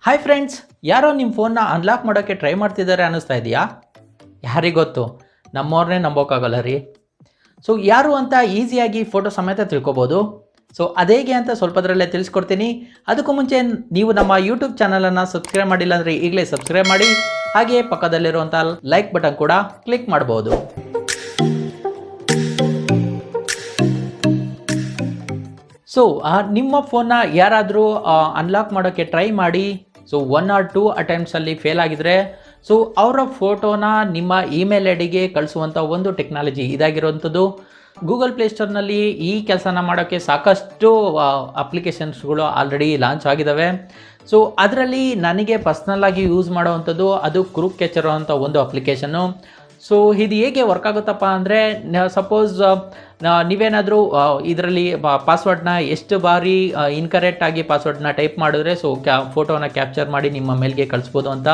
Hi friends, ಯಾರೋ ನಿಮ್ಮ ಫೋನ್ನ ಅನ್ಲಾಕ್ ಮಾಡೋಕ್ಕೆ ಟ್ರೈ ಮಾಡ್ತಿದ್ದಾರೆ ಅನ್ನಿಸ್ತಾ ಇದೆಯಾ? ಯಾರಿಗೊತ್ತು, ನಮ್ಮವ್ರನ್ನೇ ನಂಬೋಕ್ಕಾಗಲ್ಲ ರೀ. ಸೊ ಯಾರು ಅಂತ ಈಸಿಯಾಗಿ ಫೋಟೋ ಸಮೇತ ತಿಳ್ಕೊಬೋದು. ಸೊ ಅದೇಗೆ ಅಂತ ಸ್ವಲ್ಪದರಲ್ಲೇ ತಿಳಿಸ್ಕೊಡ್ತೀನಿ. ಅದಕ್ಕೂ ಮುಂಚೆ ನೀವು ನಮ್ಮ ಯೂಟ್ಯೂಬ್ ಚಾನಲನ್ನು ಸಬ್ಸ್ಕ್ರೈಬ್ ಮಾಡಿಲ್ಲ ಅಂದರೆ ಈಗಲೇ ಸಬ್ಸ್ಕ್ರೈಬ್ ಮಾಡಿ, ಹಾಗೆಯೇ ಪಕ್ಕದಲ್ಲಿರುವಂಥ ಲೈಕ್ ಬಟನ್ ಕೂಡ ಕ್ಲಿಕ್ ಮಾಡ್ಬೋದು. ಸೊ ನಿಮ್ಮ ಫೋನ್ನ ಯಾರಾದರೂ ಅನ್ಲಾಕ್ ಮಾಡೋಕ್ಕೆ ಟ್ರೈ ಮಾಡಿ ಸೊ 1 or 2 ಅಟೆಂಪ್ಟ್ಸಲ್ಲಿ ಫೇಲ್ ಆಗಿದರೆ ಸೊ ಅವರ ಫೋಟೋನ ನಿಮ್ಮ ಇಮೇಲ್ ಐ ಡಿಗೆ ಕಳಿಸುವಂಥ ಒಂದು ಟೆಕ್ನಾಲಜಿ ಇದಾಗಿರುವಂಥದ್ದು. ಗೂಗಲ್ ಪ್ಲೇಸ್ಟೋರ್ನಲ್ಲಿ ಈ ಕೆಲಸನ ಮಾಡೋಕ್ಕೆ ಸಾಕಷ್ಟು ಅಪ್ಲಿಕೇಶನ್ಸ್ಗಳು ಆಲ್ರೆಡಿ ಲಾಂಚ್ ಆಗಿದ್ದಾವೆ. ಸೊ ಅದರಲ್ಲಿ ನನಗೆ ಪರ್ಸ್ನಲ್ಲಾಗಿ ಯೂಸ್ ಮಾಡೋವಂಥದ್ದು ಅದು ಕ್ರೂಕ್ಕ್ಯಾಚರ್ ಅಂತ ಒಂದು ಅಪ್ಲಿಕೇಶನ್ನು. ಸೊ ಇದು ಹೇಗೆ ವರ್ಕ್ ಆಗುತ್ತಪ್ಪ ಅಂದರೆ, ಸಪೋಸ್ ನೀವೇನಾದರೂ ಇದರಲ್ಲಿ ಪಾಸ್ವರ್ಡ್ನ ಎಷ್ಟು ಬಾರಿ ಇನ್ಕರೆಕ್ಟಾಗಿ ಪಾಸ್ವರ್ಡ್ನ ಟೈಪ್ ಮಾಡಿದ್ರೆ ಸೊ ಫೋಟೋನ ಕ್ಯಾಪ್ಚರ್ ಮಾಡಿ ನಿಮ್ಮ ಮೇಲ್ಗೆ ಕಳಿಸ್ಬೋದು ಅಂತ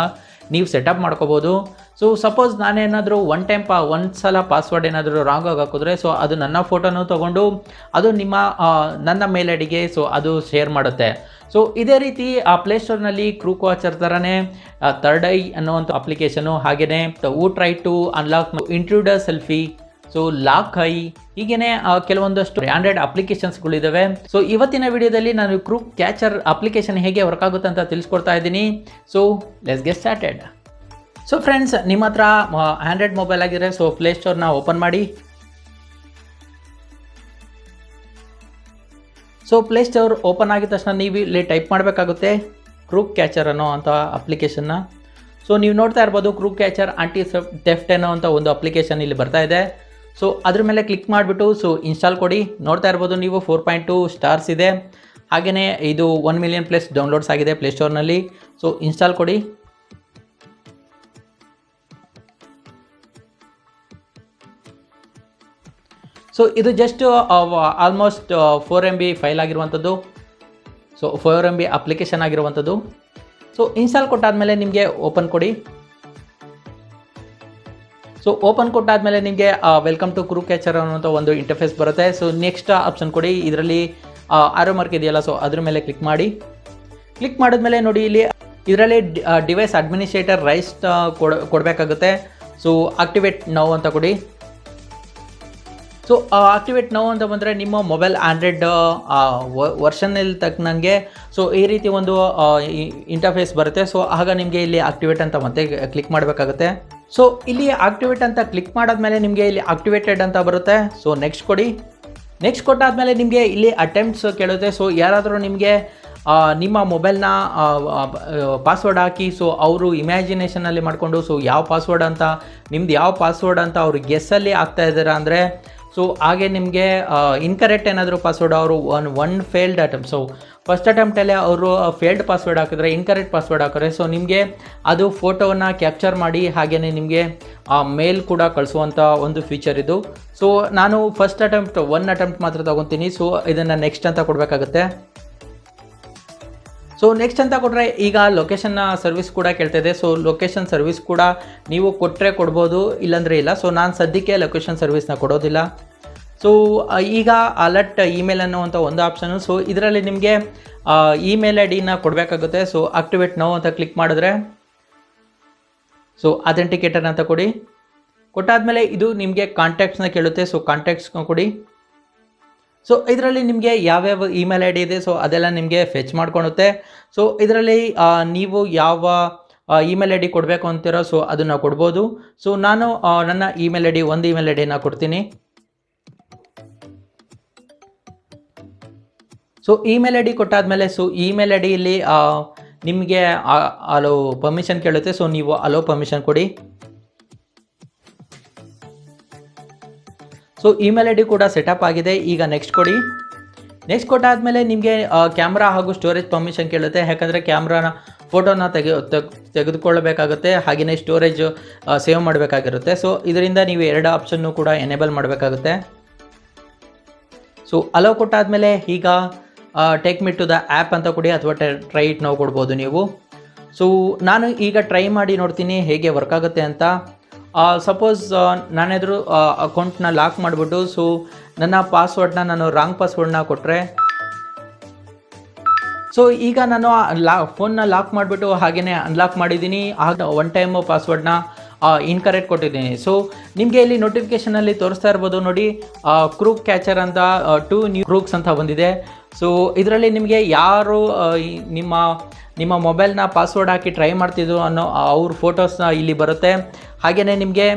ನೀವು ಸೆಟಪ್ ಮಾಡ್ಕೋಬೋದು. ಸೊ ಸಪೋಸ್ ನಾನೇನಾದರೂ ಒಂದು ಸಲ ಪಾಸ್ವರ್ಡ್ ಏನಾದರೂ ರಾಂಗ್ ಆಗಿ ಹಾಕಿದ್ರೆ ಸೊ ಅದು ನನ್ನ ಫೋಟೋನು ತೊಗೊಂಡು ಅದು ನನ್ನ ಮೇಲ್ ಐ ಡಿಗೆ ಸೊ ಅದು ಶೇರ್ ಮಾಡುತ್ತೆ. ಸೊ ಇದೇ ರೀತಿ ಪ್ಲೇಸ್ಟೋರ್ನಲ್ಲಿ ಕ್ರೂಕ್ಕ್ಯಾಚರ್ ಥರನೇ ಥರ್ಡ್ ಐ ಅನ್ನೋವಂಥ ಅಪ್ಲಿಕೇಶನು, ಹಾಗೆಯೇ we try to unlock intruder selfie, so lock I, ಹೀಗೇ ಕೆಲವೊಂದಷ್ಟು ಆಂಡ್ರಾಯ್ಡ್ ಅಪ್ಲಿಕೇಶನ್ಸ್ಗಳಿದ್ದಾವೆ. ಸೊ ಇವತ್ತಿನ ವಿಡಿಯೋದಲ್ಲಿ ನಾನು ಕ್ರೂಕ್ಕ್ಯಾಚರ್ ಅಪ್ಲಿಕೇಶನ್ ಹೇಗೆ ವರ್ಕ್ ಆಗುತ್ತೆ ಅಂತ ತಿಳಿಸ್ಕೊಡ್ತಾ ಇದ್ದೀನಿ. So let's get started. So friends, ನಿಮ್ಮ ಹತ್ರ ಆಂಡ್ರಾಯ್ಡ್ ಮೊಬೈಲ್ ಆಗಿದ್ರೆ ಸೊ ಪ್ಲೇಸ್ಟೋರ್ನ ಓಪನ್ ಮಾಡಿ. ಸೊ ಪ್ಲೇಸ್ಟೋರ್ ಓಪನ್ ಆಗಿದ ತಕ್ಷಣ ನೀವು ಇಲ್ಲಿ ಟೈಪ್ ಮಾಡಬೇಕಾಗುತ್ತೆ ಕ್ರೂಕ್ಕ್ಯಾಚರ್ ಅನ್ನೋ ಅಂಥ ಅಪ್ಲಿಕೇಶನ್ನ. ಸೊ ನೀವು ನೋಡ್ತಾ ಇರ್ಬೋದು ಕ್ರೂಕ್ಕ್ಯಾಚರ್ ಆಂಟಿ ಥೆಫ್ಟ್ ಅನ್ನೋ ಅಂತ ಒಂದು ಅಪ್ಲಿಕೇಶನ್ ಇಲ್ಲಿ ಬರ್ತಾ ಇದೆ. ಸೊ ಅದ್ರ ಮೇಲೆ ಕ್ಲಿಕ್ ಮಾಡಿಬಿಟ್ಟು ಸೊ ಇನ್ಸ್ಟಾಲ್ ಕೊಡಿ. ನೋಡ್ತಾ ಇರ್ಬೋದು ನೀವು 4.2 ಸ್ಟಾರ್ಸ್ ಇದೆ, ಹಾಗೆಯೇ ಇದು 1 million+ ಡೌನ್ಲೋಡ್ಸ್ ಆಗಿದೆ ಪ್ಲೇಸ್ಟೋರ್ನಲ್ಲಿ. ಸೊ ಇನ್ಸ್ಟಾಲ್ ಕೊಡಿ. ಸೊ ಇದು ಜಸ್ಟ್ ಆಲ್ಮೋಸ್ಟ್ 4 MB ಫೈಲ್ ಆಗಿರುವಂಥದ್ದು. ಸೊ 4 MB ಅಪ್ಲಿಕೇಶನ್ ಆಗಿರುವಂಥದ್ದು. ಸೊ ಇನ್ಸ್ಟಾಲ್ ಕೊಟ್ಟಾದಮೇಲೆ ನಿಮಗೆ ಓಪನ್ ಕೊಡಿ. ಸೊ ಓಪನ್ ಕೊಟ್ಟಾದಮೇಲೆ ನಿಮಗೆ ವೆಲ್ಕಮ್ ಟು ಕ್ರೂಕ್ಕ್ಯಾಚರ್ ಅನ್ನೋಂಥ ಒಂದು ಇಂಟರ್ಫೇಸ್ ಬರುತ್ತೆ. ಸೊ ನೆಕ್ಸ್ಟ್ ಆಪ್ಷನ್ ಕೊಡಿ. ಇದರಲ್ಲಿ ಆರೋ ಮಾರ್ಕ್ ಇದೆಯಲ್ಲ ಸೊ ಅದ್ರ ಮೇಲೆ ಕ್ಲಿಕ್ ಮಾಡಿ. ಕ್ಲಿಕ್ ಮಾಡಿದ್ಮೇಲೆ ನೋಡಿ ಇಲ್ಲಿ ಇದರಲ್ಲಿ ಡಿವೈಸ್ ಅಡ್ಮಿನಿಸ್ಟ್ರೇಟರ್ ರೈಟ್ಸ್ ಕೊಡಬೇಕಾಗುತ್ತೆ. ಸೊ ಆಕ್ಟಿವೇಟ್ ನೌ ಅಂತ ಕೊಡಿ. ಸೊ ಆಕ್ಟಿವೇಟ್ ನೌ ಅಂತ ಬಂದರೆ ನಿಮ್ಮ ಮೊಬೈಲ್ ಆಂಡ್ರಾಯ್ಡ್ ವರ್ಷನಲ್ಲಿ ತಕ್ಕನಂಗೆ ಸೊ ಈ ರೀತಿ ಒಂದು ಇಂಟರ್ಫೇಸ್ ಬರುತ್ತೆ. ಸೊ ಆಗ ನಿಮಗೆ ಇಲ್ಲಿ ಆಕ್ಟಿವೇಟ್ ಅಂತ ಮತ್ತೆ ಕ್ಲಿಕ್ ಮಾಡಬೇಕಾಗುತ್ತೆ. ಸೊ ಇಲ್ಲಿ ಆಕ್ಟಿವೇಟ್ ಅಂತ ಕ್ಲಿಕ್ ಮಾಡಾದ್ಮೇಲೆ ನಿಮಗೆ ಇಲ್ಲಿ ಆಕ್ಟಿವೇಟೆಡ್ ಅಂತ ಬರುತ್ತೆ. ಸೊ ನೆಕ್ಸ್ಟ್ ಕೊಡಿ. ನೆಕ್ಸ್ಟ್ ಕೊಟ್ಟಾದಮೇಲೆ ನಿಮಗೆ ಇಲ್ಲಿ ಅಟೆಂಪ್ಟ್ಸ್ ಕೇಳುತ್ತೆ. ಸೊ ಯಾರಾದರೂ ನಿಮಗೆ ನಿಮ್ಮ ಮೊಬೈಲ್ನ ಪಾಸ್ವರ್ಡ್ ಹಾಕಿ ಸೊ ಅವರು ಇಮ್ಯಾಜಿನೇಷನಲ್ಲಿ ಮಾಡಿಕೊಂಡು ಸೊ ಯಾವ ಪಾಸ್ವರ್ಡ್ ಅಂತ ನಿಮ್ದು ಯಾವ ಪಾಸ್ವರ್ಡ್ ಅಂತ ಅವರು ಗೆಸ್ಸಲ್ಲಿ ಆಗ್ತಾ ಇದ್ದೀರಾ ಅಂದರೆ ಸೊ ಹಾಗೆ ನಿಮಗೆ ಇನ್ಕರೆಕ್ಟ್ ಏನಾದರೂ ಪಾಸ್ವರ್ಡ್ ಅವರು one failed attempt, so first ಅಟೆಂಪ್ಟಲ್ಲೇ ಅವರು ಫೇಲ್ಡ್ ಪಾಸ್ವರ್ಡ್ ಹಾಕಿದ್ರೆ ಇನ್ಕರೆಕ್ಟ್ ಪಾಸ್ವರ್ಡ್ ಹಾಕಿದ್ರೆ ಸೊ ನಿಮಗೆ ಅದು ಫೋಟೋವನ್ನು ಕ್ಯಾಪ್ಚರ್ ಮಾಡಿ ಹಾಗೆಯೇ ನಿಮಗೆ ಮೇಲ್ ಕೂಡ ಕಳಿಸುವಂಥ ಒಂದು ಫೀಚರ್ ಇದು. ಸೊ ನಾನು ಫಸ್ಟ್ ಅಟೆಂಪ್ಟ್ 1 ಅಟೆಂಪ್ಟ್ ಮಾತ್ರ ತೊಗೊತೀನಿ. ಸೊ ಇದನ್ನು ನೆಕ್ಸ್ಟ್ ಅಂತ ಕೊಡಬೇಕಾಗುತ್ತೆ. ಸೊ ನೆಕ್ಸ್ಟ್ ಅಂತ ಕೊಟ್ಟರೆ ಈಗ ಲೊಕೇಶನ್ನ ಸರ್ವಿಸ್ ಕೂಡ ಕೇಳ್ತಾ ಇದೆ. ಸೊ ಲೊಕೇಶನ್ ಸರ್ವಿಸ್ ಕೂಡ ನೀವು ಕೊಟ್ಟರೆ ಕೊಡ್ಬೋದು, ಇಲ್ಲಾಂದರೆ ಇಲ್ಲ. ಸೊ ನಾನು ಸದ್ಯಕ್ಕೆ ಲೊಕೇಶನ್ ಸರ್ವಿಸ್ನ ಕೊಡೋದಿಲ್ಲ. ಸೊ ಈಗ ಅಲರ್ಟ್ ಇಮೇಲ್ ಅನ್ನೋವಂಥ ಒಂದು ಆಪ್ಷನು. ಸೊ ಇದರಲ್ಲಿ ನಿಮಗೆ ಇಮೇಲ್ ಐ ಡಿನ ಕೊಡಬೇಕಾಗುತ್ತೆ. ಸೊ ಆಕ್ಟಿವೇಟ್ ನೌ ಅಂತ ಕ್ಲಿಕ್ ಮಾಡಿದ್ರೆ ಸೊ ಅಥೆಂಟಿಕೇಟರ್ ಅಂತ ಕೊಡಿ. ಕೊಟ್ಟಾದಮೇಲೆ ಇದು ನಿಮಗೆ ಕಾಂಟ್ಯಾಕ್ಟ್ಸ್ನ ಕೇಳುತ್ತೆ. ಸೊ ಕಾಂಟ್ಯಾಕ್ಟ್ಸ್ನ ಕೊಡಿ. ಸೊ ಇದರಲ್ಲಿ ನಿಮಗೆ ಯಾವ್ಯಾವ ಇಮೇಲ್ ಐ ಡಿ ಇದೆ ಸೊ ಅದೆಲ್ಲ ನಿಮಗೆ ಫೆಚ್ ಮಾಡ್ಕೊಳುತ್ತೆ. ಸೊ ಇದರಲ್ಲಿ ನೀವು ಯಾವ ಇಮೇಲ್ ಐ ಡಿ ಕೊಡಬೇಕು ಅಂತೀರೋ ಸೊ ಅದನ್ನು ಕೊಡ್ಬೋದು. ಸೊ ನಾನು ನನ್ನ ಇಮೇಲ್ ಐ ಡಿ ಒಂದು ಇಮೇಲ್ ಐ ಡಿನ ಕೊಡ್ತೀನಿ. ಸೊ ಇಮೇಲ್ ಐ ಡಿ ಕೊಟ್ಟಾದಮೇಲೆ ಸೊ ಇಮೇಲ್ ಐ ಡಿಯಲ್ಲಿ ನಿಮಗೆ ಅಲೋ ಪರ್ಮಿಷನ್ ಕೇಳುತ್ತೆ. ಸೊ ನೀವು ಅಲೋ ಪರ್ಮಿಷನ್ ಕೊಡಿ. ಸೊ ಇಮೇಲ್ ಐ ಡಿ ಕೂಡ ಸೆಟಪ್ ಆಗಿದೆ. ಈಗ ನೆಕ್ಸ್ಟ್ ಕೊಡಿ. ನೆಕ್ಸ್ಟ್ ಕೊಟ್ಟಾದಮೇಲೆ ನಿಮಗೆ ಕ್ಯಾಮ್ರಾ ಹಾಗೂ ಸ್ಟೋರೇಜ್ ಪರ್ಮಿಷನ್ ಕೇಳುತ್ತೆ. ಯಾಕಂದರೆ ಕ್ಯಾಮ್ರಾನ ಫೋಟೋನ ತೆಗೆದುಕೊಳ್ಳಬೇಕಾಗುತ್ತೆ, ಹಾಗೆಯೇ ಸ್ಟೋರೇಜ್ ಸೇವ್ ಮಾಡಬೇಕಾಗಿರುತ್ತೆ. ಸೊ ಇದರಿಂದ ನೀವು 2 ಆಪ್ಷನ್ನು ಕೂಡ ಎನೇಬಲ್ ಮಾಡಬೇಕಾಗುತ್ತೆ. ಸೊ ಅಲೋ ಕೊಟ್ಟಾದಮೇಲೆ ಈಗ take me to the app ಅಂತ ಕೊಡಿ, ಅಥವಾ ಟ್ರೈ ಇಟ್ ನಾವು ಕೊಡ್ಬೋದು ನೀವು. ಸೊ ನಾನು ಈಗ ಟ್ರೈ ಮಾಡಿ ನೋಡ್ತೀನಿ ಹೇಗೆ ವರ್ಕ್ ಆಗುತ್ತೆ ಅಂತ. ಸಪೋಸ್ ನಾನೇನಾದರೂ ಅಕೌಂಟ್ನ ಲಾಕ್ ಮಾಡಿಬಿಟ್ಟು ಸೊ ನನ್ನ ಪಾಸ್ವರ್ಡ್ನ ನಾನು ರಾಂಗ್ ಪಾಸ್ವರ್ಡ್ನ ಕೊಟ್ಟರೆ ಸೊ ಈಗ ನಾನು ಫೋನ್ನ ಲಾಕ್ ಮಾಡಿಬಿಟ್ಟು ಹಾಗೆಯೇ ಅನ್ಲಾಕ್ ಮಾಡಿದ್ದೀನಿ. ಆಗ ಒನ್ ಟೈಮ್ ಪಾಸ್ವರ್ಡ್ನ ಇನ್ಕರೆಕ್ಟ್ ಕೊಟ್ಟಿದ್ದೀನಿ. ಸೊ ನಿಮಗೆ ಇಲ್ಲಿ ನೋಟಿಫಿಕೇಷನಲ್ಲಿ ತೋರಿಸ್ತಾ ಇರ್ಬೋದು ನೋಡಿ, ಕ್ರೂಕ್ ಕ್ಯಾಚರ್ ಅಂತ 2 ನ್ಯೂ ಕ್ರೂಕ್ಸ್ ಅಂತ ಬಂದಿದೆ. ಸೊ ಇದರಲ್ಲಿ ನಿಮಗೆ ಯಾರು ನಿಮ್ಮ ಮೊಬೈಲ್ನ ಪಾಸ್ವರ್ಡ್ ಹಾಕಿ ಟ್ರೈ ಮಾಡ್ತಿದ್ರು ಅನ್ನೋ ಅವ್ರ ಫೋಟೋಸ್ನ ಇಲ್ಲಿ ಬರುತ್ತೆ. ಹಾಗೆಯೇ ನಿಮಗೆ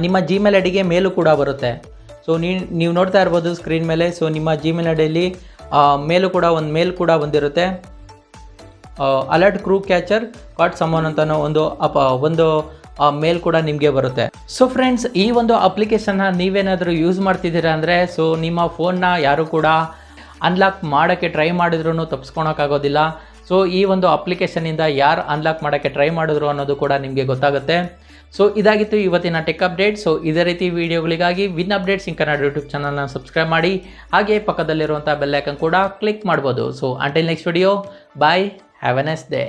ನಿಮ್ಮ ಜಿಮೇಲ್ ಐಡಿಗೆ ಮೇಲೂ ಕೂಡ ಬರುತ್ತೆ. ಸೊ ನೀವು ನೋಡ್ತಾ ಇರ್ಬೋದು ಸ್ಕ್ರೀನ್ ಮೇಲೆ. ಸೊ ನಿಮ್ಮ ಜಿಮೇಲ್ ಐಡಿಯಲ್ಲಿ ಮೇಲೂ ಕೂಡ ಒಂದು ಮೇಲ್ ಕೂಡ ಬಂದಿರುತ್ತೆ. ಅಲರ್ಟ್ ಕ್ರೂಕ್ ಕ್ಯಾಚರ್ ಕಾಟ್ ಸಮನ್ ಅಂತ ಒಂದು ಮೇಲ್ ಕೂಡ ನಿಮಗೆ ಬರುತ್ತೆ. ಸೊ ಫ್ರೆಂಡ್ಸ್, ಈ ಒಂದು ಅಪ್ಲಿಕೇಶನ್ನ ನೀವೇನಾದರೂ ಯೂಸ್ ಮಾಡ್ತಿದ್ದೀರಾ ಅಂದರೆ ಸೊ ನಿಮ್ಮ ಫೋನ್ನ ಯಾರು ಕೂಡ ಅನ್ಲಾಕ್ ಮಾಡೋಕ್ಕೆ ಟ್ರೈ ಮಾಡಿದ್ರೂ ತಪ್ಪಿಸ್ಕೊಳಕ್ಕಾಗೋದಿಲ್ಲ. ಸೊ ಈ ಒಂದು ಅಪ್ಲಿಕೇಶನ್ನಿಂದ ಯಾರು ಅನ್ಲಾಕ್ ಮಾಡೋಕ್ಕೆ ಟ್ರೈ ಮಾಡಿದ್ರು ಅನ್ನೋದು ಕೂಡ ನಿಮಗೆ ಗೊತ್ತಾಗುತ್ತೆ. ಸೊ ಇದಾಗಿತ್ತು ಇವತ್ತಿನ ಟೆಕ್ ಅಪ್ಡೇಟ್. ಸೊ ಇದೇ ರೀತಿ ವಿಡಿಯೋಗಳಿಗಾಗಿ win updates in Kannada YouTube ಚಾನಲ್ನ ಸಬ್ಸ್ಕ್ರೈಬ್ ಮಾಡಿ, ಹಾಗೆ ಪಕ್ಕದಲ್ಲಿರುವಂಥ ಬೆಲ್ ಐಕನ್ ಕೂಡ ಕ್ಲಿಕ್ ಮಾಡ್ಬೋದು. So until next video, bye, have a nice day.